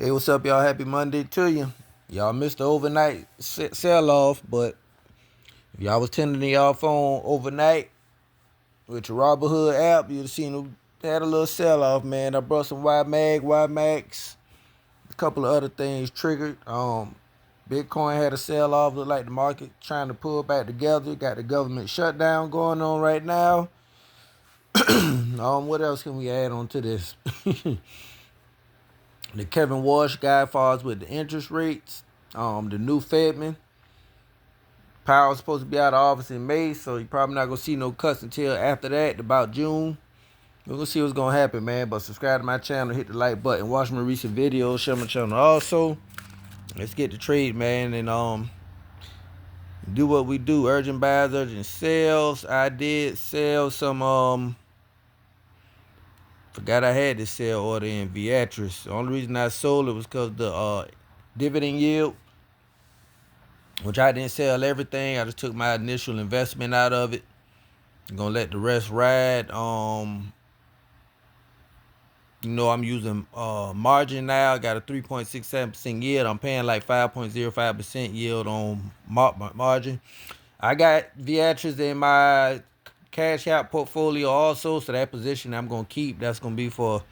Hey, what's up, y'all? Happy Monday to you. Y'all missed the overnight sell-off, but if y'all was tending to y'all phone overnight with your Robinhood app, you'd have seen them had a little sell-off, man. I brought some YMAX, a couple of other things triggered. Bitcoin had a sell-off. Looked like the market trying to pull back together. Got the government shutdown going on right now. What else can we add on to this? The Kevin Walsh guy falls with the interest rates. The new Fedman. Powell's supposed to be out of office in May, so you're probably not gonna see no cuts until after that, about June. We're gonna see what's gonna happen, man. But subscribe to my channel, hit the like button, watch my recent videos, share my channel. Also, let's get the trade, man, and do what we do. Urgent buys, urgent sales. I did sell some forgot I had this sale order in Viatris. The only reason I sold it was because the dividend yield, which I didn't sell everything. I just took my initial investment out of it. I'm gonna let the rest ride. I'm using margin now. I got a 3.67% yield. I'm paying like 5.05% yield on margin. I got Viatris in my cash out portfolio also, so that position I'm gonna keep. That's gonna be for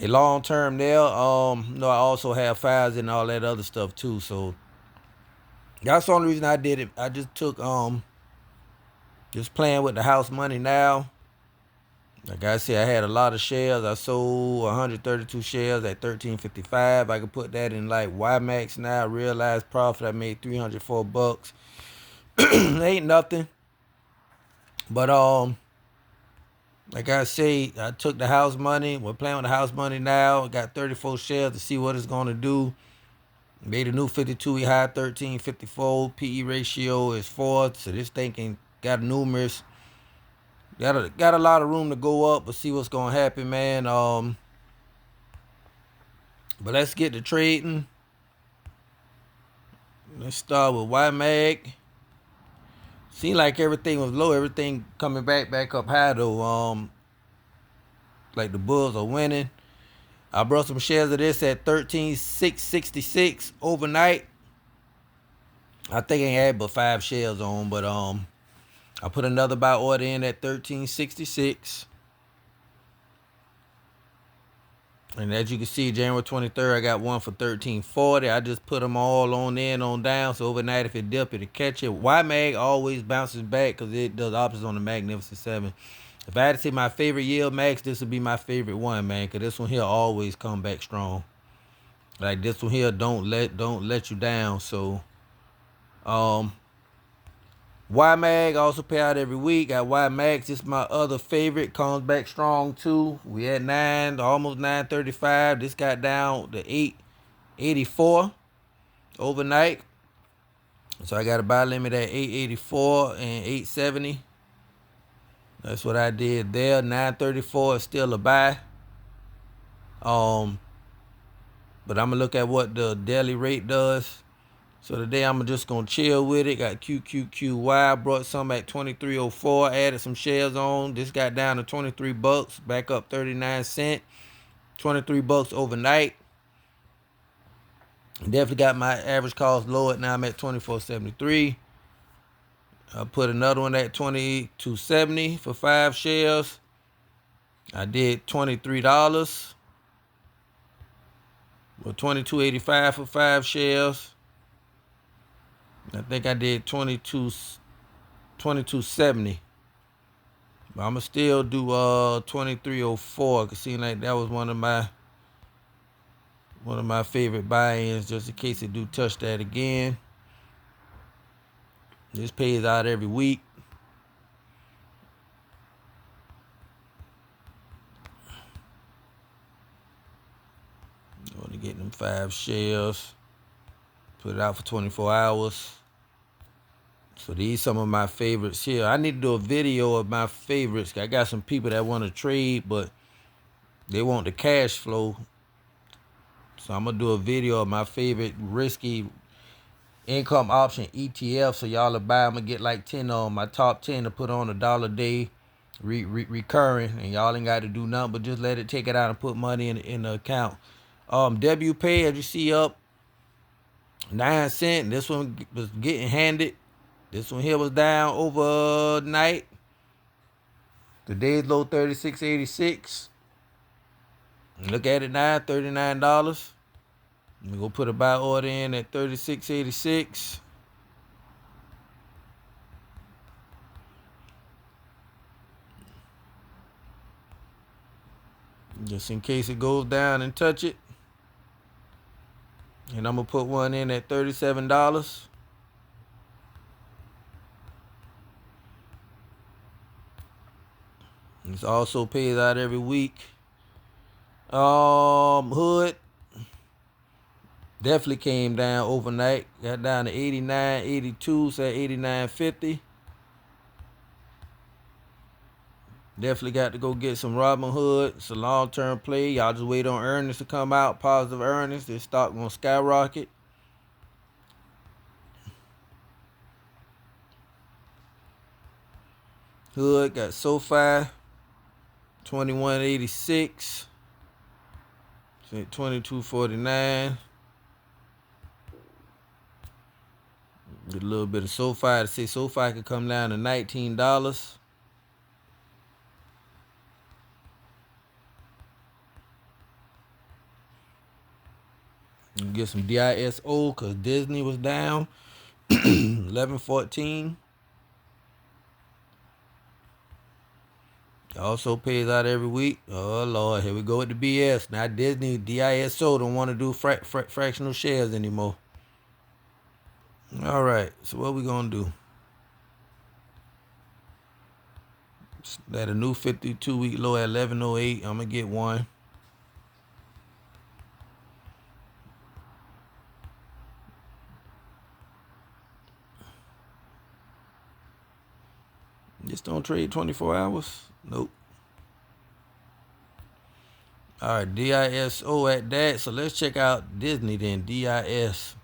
a long term there. I also have files and all that other stuff too. So that's the only reason I did it. I just took just playing with the house money now. Like I said, I had a lot of shares. I sold 132 shares at $13.55. I could put that in like YMAX now. Realized profit. I made $304. Ain't nothing. But like I say, I took the house money. We're playing with the house money now. I got 34 shares to see what it's gonna do. Made a new 52 high, 13.54. PE ratio is 4. So this thing got numerous. Got a lot of room to go up, but see what's gonna happen, man. But let's get to trading. Let's start with YMAG. Seemed like everything was low. Everything coming back up high though. Like the Bulls are winning. I brought some shares of this at 13,666 overnight. I think I had but 5 shares on, but I put another buy order in at 1366. And as you can see, January 23rd, I got one for 1340. I just put them all on in, on down. So overnight, if it dip, it'll catch it. YMAG always bounces back because it does opposite on the Magnificent 7. If I had to say my favorite yield max, this would be my favorite one, man. Because this one here always come back strong. Like this one here don't let you down. So YMAG also pay out every week. Got YMAX. This is my other favorite. Comes back strong too. We had 9, almost 935. This got down to 884 overnight. So I got a buy limit at 884 and 870. That's what I did there. 934 is still a buy. But I'm gonna look at what the daily rate does. So today I'm just gonna chill with it. Got QQQY, brought some at 2304, added some shares on. This got down to $23, back up 39 cents. $23 overnight. Definitely got my average cost lowered. Now I'm at 24.73. I put another one at 22.70 for 5 shares. I did $23. Or 22.85 for 5 shares. I think I did 22.70. But I'ma still do 2304. Cause seem like that was one of my favorite buy-ins, just in case it do touch that again. This pays out every week. Going to get them 5 shares. Put it out for 24 hours. So these some of my favorites here. I need to do a video of my favorites. I got some people that want to trade, but they want the cash flow. So I'm going to do a video of my favorite risky income option ETF. So y'all will buy them and get like 10 on my top 10 to put on $1 a day recurring. And y'all ain't got to do nothing but just let it take it out and put money in the account. WPay, as you see, up 9 cents. This one was getting handed. This one here was down overnight. Today's low 36.86. Look at it now, $39. We go put a buy order in at 36.86. Just in case it goes down and touch it. And I'm gonna put one in at $37. This also pays out every week. Hood definitely came down overnight. Got down to 89.82, said 89.50. Definitely got to go get some Robinhood. It's a long-term play. Y'all just wait on earnings to come out. Positive earnings. This stock gonna skyrocket. Hood got SoFi, 21.86. 22.49. Get a little bit of SoFi to say SoFi could come down to $19. You get some DISO because Disney was down 11.14. Also pays out every week. Oh Lord, here we go with the BS. Now Disney DISO don't want to do fractional shares anymore. All right, so what we gonna do? At a new 52-week low at 11.08. I'm gonna get one. Just don't trade 24 hours. Nope. All right, DISO at that. So let's check out Disney then. DIS.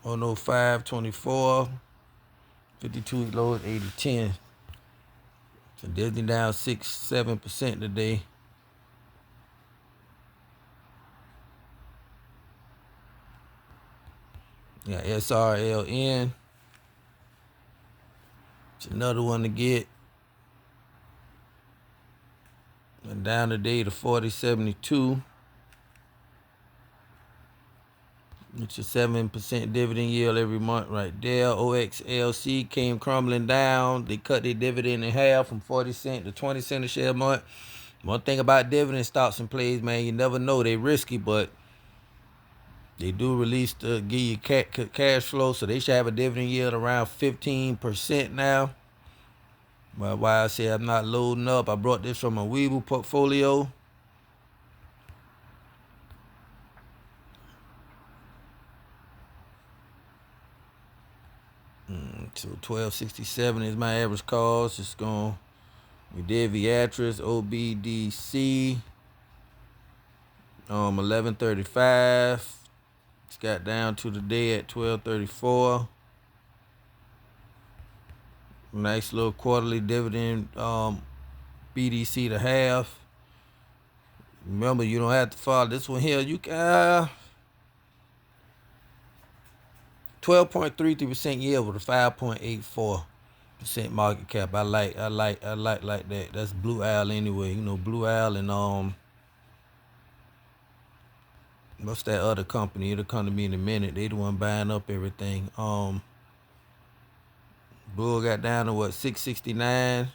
Oh no, 5.24. 52-week low at 80.10. So Disney down 6-7% today. Yeah, SRLN. It's another one to get. And down today to 40.72. It's a 7% dividend yield every month right there. OXLC came crumbling down. They cut their dividend in half from 40 cents to 20 cents a share a month. One thing about dividend stocks and plays, man, you never know. They risky, but they do release to give you cash flow, so they should have a dividend yield around 15% now. But why I say I'm not loading up, I brought this from a Weeble portfolio. So 12.67 is my average cost. It's going. We did Viatris, OBDC. 11.35. It's got down to the day at 12.34. Nice little quarterly dividend. BDC to half. Remember, you don't have to follow this one here. You can 12.33% yield with a 5.84% market cap. I like that. That's Blue Owl anyway. You know, Blue Owl and what's that other company? It'll come to me in a minute. They the one buying up everything. Bull got down to what, 669.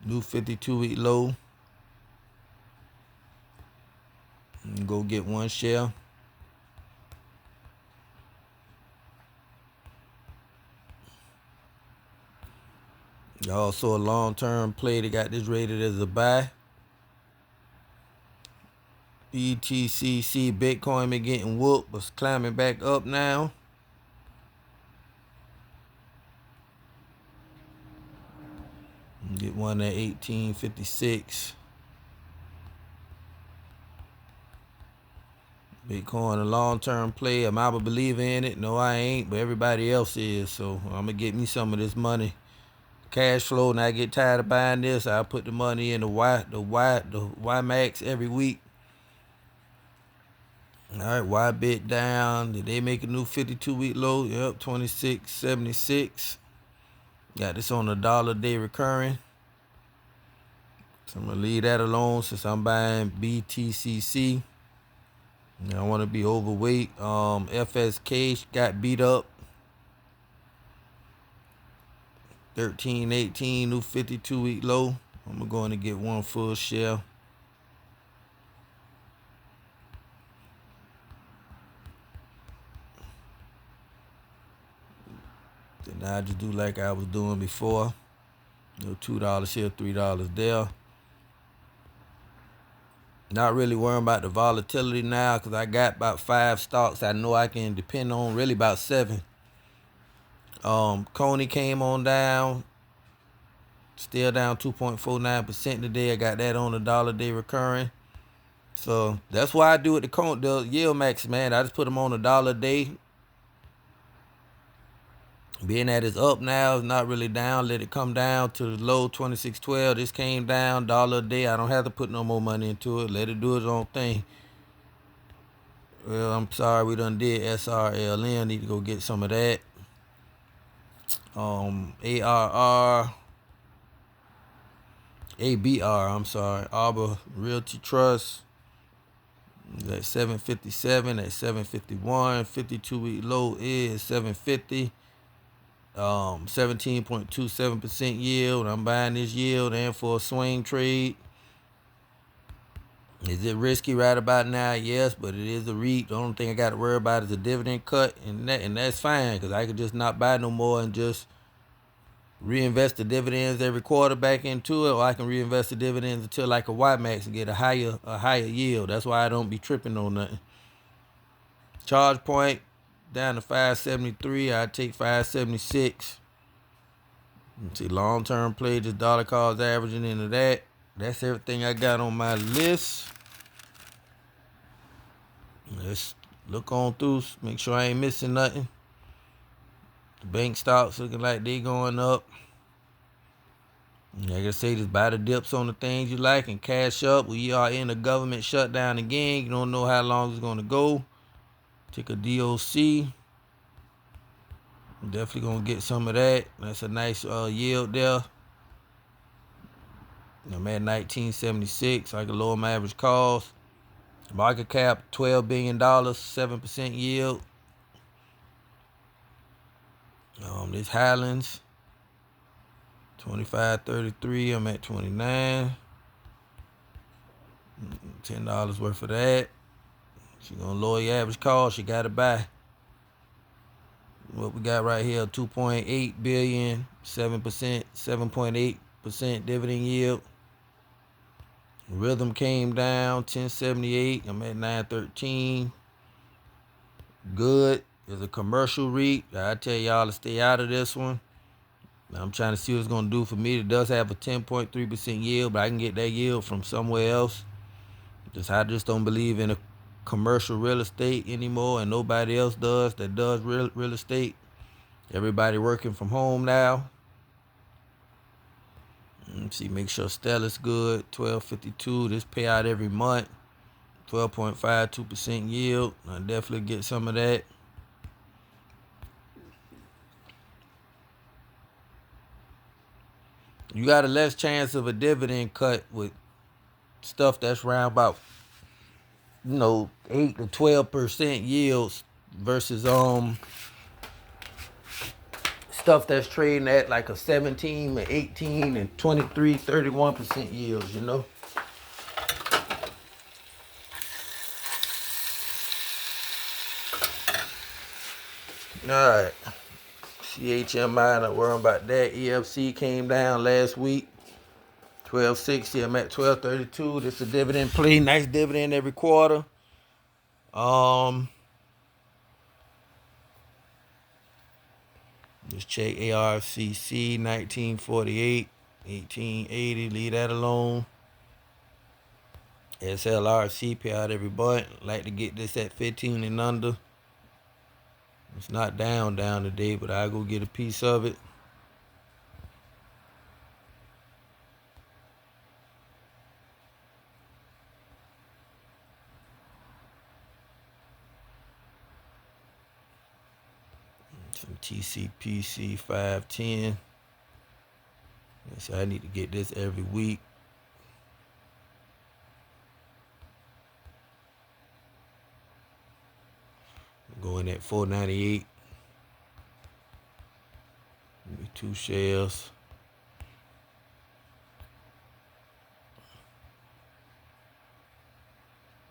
New 52-week low. Go get one share. Also a long-term play. They got this rated as a buy. BTCC Bitcoin been getting whooped, but climbing back up now. Get one at 18.56. Bitcoin a long-term play. Am I a believer in it? No, I ain't, but everybody else is. So I'm gonna get me some of this money. cash flow, and I get tired of buying this, I put the money in the YMAX every week. All right, YBit down. Did they make a new 52-week low? Yep, 26.76. Got this on a $1-a-day recurring. So I'm gonna leave that alone since I'm buying BTCC. I don't want to be overweight. FSK got beat up. 13.18, new 52-week low. I'm going to get one full share. Then I just do like I was doing before. $2 here, $3 there. Not really worrying about the volatility now because I got about 5 stocks I know I can depend on, really about 7. Coney came on down. Still down 2.49% today. I got that on a $1-a-day recurring. So that's why I do it the yield max, man. I just put them on a $1-a-day. Being that it's up now, it's not really down. Let it come down to the low 26.12. This came down $1-a-day. I don't have to put no more money into it. Let it do its own thing. Well, I'm sorry we done did SRLN. Need to go get some of that. ABR, I'm sorry. Arbor Realty Trust. At 757, at 751. 52-week low is 750. 17.27% yield. I'm buying this yield and for a swing trade. Is it risky right about now? Yes, but it is a REIT. The only thing I got to worry about is a dividend cut, and that's fine because I could just not buy no more and just reinvest the dividends every quarter back into it, or I can reinvest the dividends until like a YMAX and get a higher yield. That's why I don't be tripping on nothing. Charge point down to 573. I take 576. See, long-term play, just dollar cost averaging into that. That's everything I got on my list. Let's look on through, make sure I ain't missing nothing. The bank stocks looking like they going up. Like I say, just buy the dips on the things you like and cash up. We are in a government shutdown again. You don't know how long it's going to go. Take a DOC. Definitely going to get some of that. That's a nice yield there. I'm at 1976. I can lower my average cost. Market cap, $12 billion, 7% yield. This Highlands, 25.33. I'm at 29. $10 worth of that. She's gonna lower your average cost. You gotta buy. What we got right here, 2.8 billion, 7%, 7.8% dividend yield. Rhythm came down, 1078. I'm at 913. Good. There's a commercial REIT. I tell y'all to stay out of this one. I'm trying to see what it's going to do for me. It does have a 10.3% yield, but I can get that yield from somewhere else. I just don't believe in a commercial real estate anymore, and nobody else does that does real estate. Everybody working from home now. Let's see, make sure Stella's good. 12.52. This pay out every month. 12.52% yield. I definitely get some of that. You got a less chance of a dividend cut with stuff that's around about 8 to 12% yields versus stuff that's trading at like a 17 or 18 and 23, 31% yields, All right. CHMI, not worrying about that. EFC came down last week. 1260. I'm at 1232. This is a dividend play. Nice dividend every quarter. Let's check ARCC 1948, 1880. Leave that alone. SLRC pay out every month. Like to get this at 15 and under. It's not down today, but I'll go get a piece of it. Some TCPC 510. So I need to get this every week. Going at 498. Maybe 2 shares.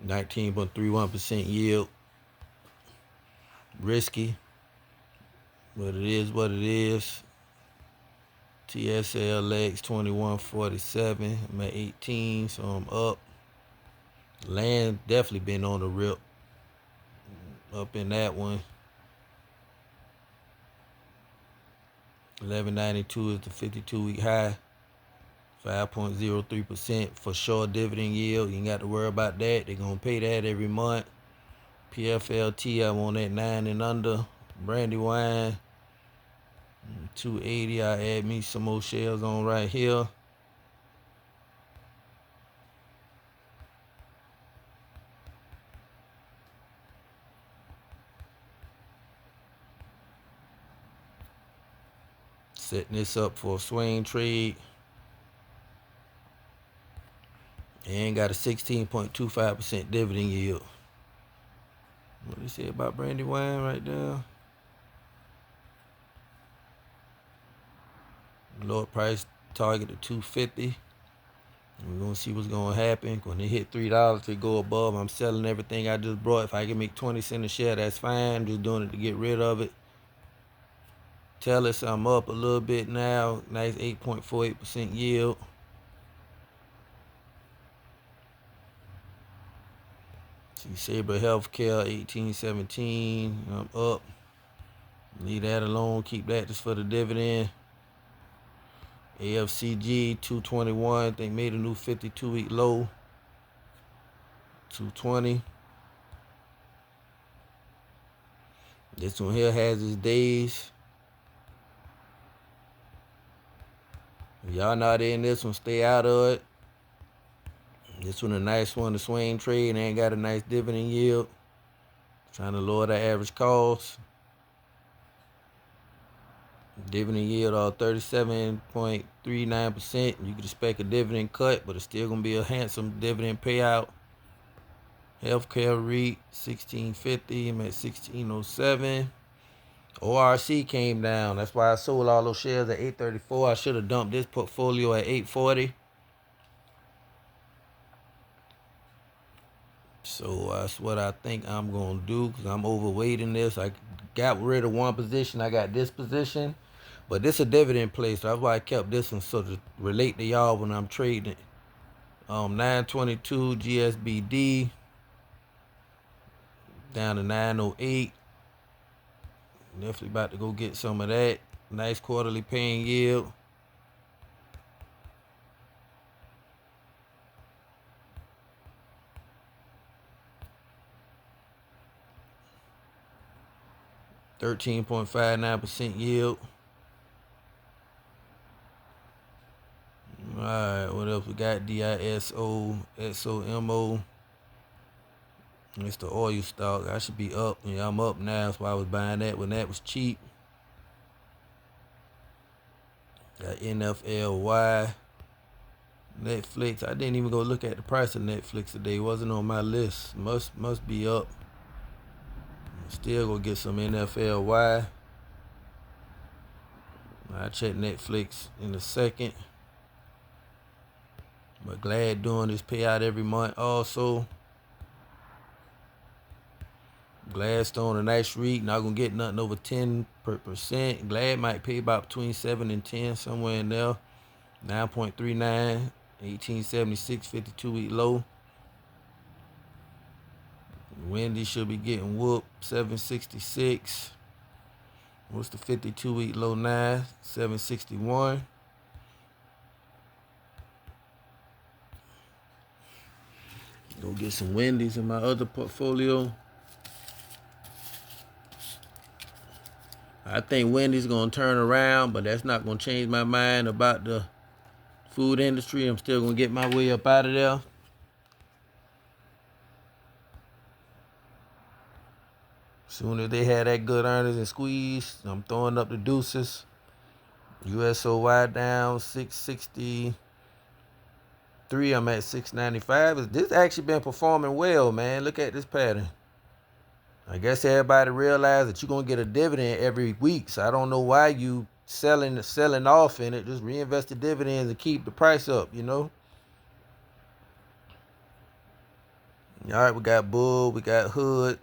.31% yield. Risky, but it is what it is. TSLX 2147. I'm at 18, so I'm up. Land definitely been on the rip. Up in that one. 1192 is the 52-week high. 5.03% for sure dividend yield. You ain't got to worry about that. They're going to pay that every month. PFLT, I'm on that 9 and under. Brandywine, 280. I add me some more shares on right here. Setting this up for a swing trade. And got a 16.25% dividend yield. What do you say about Brandywine right there? Lower price target of $250. We're gonna see what's gonna happen. When they hit $3, they go above. I'm selling everything I just brought. If I can make 20 cents a share, that's fine. I'm just doing it to get rid of it. Tellus, I'm up a little bit now. Nice 8.48% yield. See Sabre Healthcare 1817. I'm up. Leave that alone. Keep that just for the dividend. AFCG 221. I think made a new 52-week low. 220. This one here has its days. If y'all not in this one, stay out of it. This one a nice one to swing trade and ain't got a nice dividend yield. Trying to lower the average cost. Dividend yield of 37.39%. You could expect a dividend cut, but it's still gonna be a handsome dividend payout. Healthcare REIT 1650. I'm at 1607. ORC came down. That's why I sold all those shares at 834. I should have dumped this portfolio at 840. So that's what I think I'm going to do because I'm overweight in this. I got rid of one position. I got this position. But this is a dividend play, so that's why I kept this one so to relate to y'all when I'm trading. 922 GSBD. Down to 908. Definitely about to go get some of that. Nice quarterly paying yield. .59% yield. Alright, what else we got? DISO, XOMO. It's the oil stock. I should be up. Yeah, I'm up now. That's why I was buying that when that was cheap. Got NFLY. Netflix. I didn't even go look at the price of Netflix today. It wasn't on my list. Must be up. Still gonna get some NFLY. I'll check Netflix in a second. But glad doing this payout every month also. Gladstone, a nice REIT. Not gonna get nothing over 10%. Glad might pay about between 7 and 10, somewhere in there. 9.39, 1876, 52-week low. Wendy should be getting whooped. 766. What's the 52-week low now? 761. Go get some Wendy's in my other portfolio. I think Wendy's gonna turn around, but that's not gonna change my mind about the food industry. I'm still gonna get my way up out of there. Soon as they had that good earnings and squeeze, I'm throwing up the deuces. USOY down 663. I'm at 695. This actually been performing well, man. Look at this pattern. I guess everybody realized that you're gonna get a dividend every week. So I don't know why you selling off in it. Just reinvest the dividends and keep the price up, you know. All right, we got Bull, we got Hood,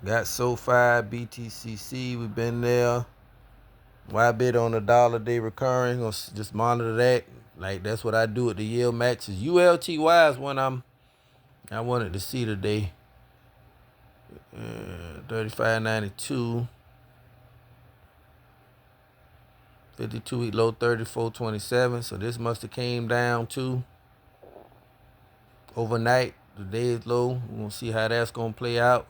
we got SoFi, BTCC. We've been there. Why bid on a dollar day recurring? Gonna just monitor that. Like that's what I do at the yield maxes. ULTY is one I wanted to see today. 35.92. 52-week low 34.27. So this must have came down too overnight. The day is low. We're gonna see how that's gonna play out.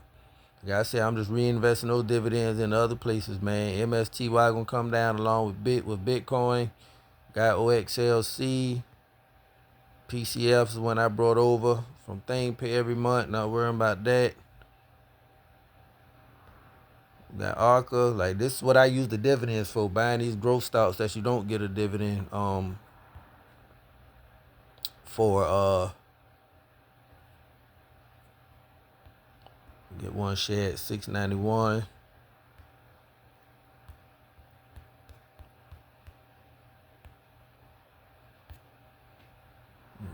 Like I said, I'm just reinvesting those dividends in other places, man. MSTY gonna come down along with Bitcoin. Got OXLC. PCF is when I brought over from ThingPay every month. Not worrying about that. Got ARCA. Like this is what I use the dividends for. Buying these growth stocks that you don't get a dividend for. Get one share at 691.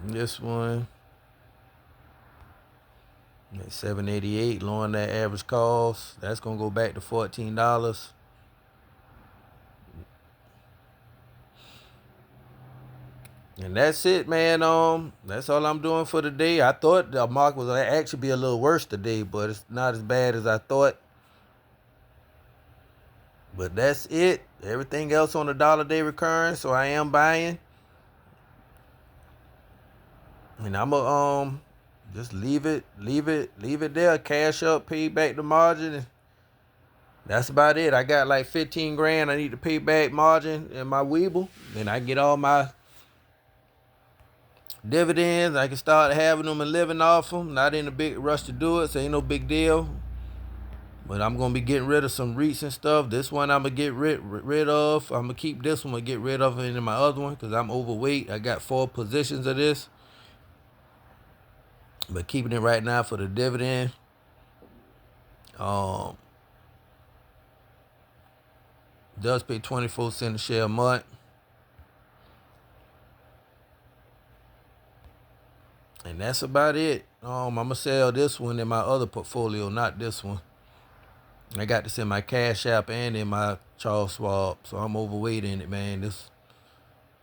This one at 788, lowering that average cost. That's gonna go back to $14. And that's it, man. That's all I'm doing for today. I thought the market was gonna actually be a little worse today, but it's not as bad as I thought. But that's it. Everything else on the dollar day recurring, so I am buying. And I'ma just leave it there. Cash up, pay back the margin. That's about it. I got like 15 grand I need to pay back margin in my Webull. Then I get all my dividends. I can start having them and living off them. Not in a big rush to do it, so ain't no big deal. But I'm going to be getting rid of some REITs and stuff. This one I'm going to get rid of. I'm going to keep this one and get rid of it in my other one because I'm overweight. I got 4 positions of this. But keeping it right now for the dividend. Does pay 24 cents a share a month. And that's about it. I'm going to sell this one in my other portfolio, not this one. I got this in my Cash App and in my Charles Schwab. So I'm overweight in it, man.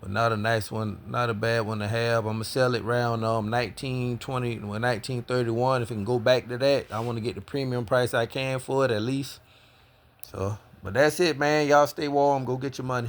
But not a nice one, not a bad one to have. I'm going to sell it around 1931. If it can go back to that, I want to get the premium price I can for it at least. So, but that's it, man. Y'all stay warm. Go get your money.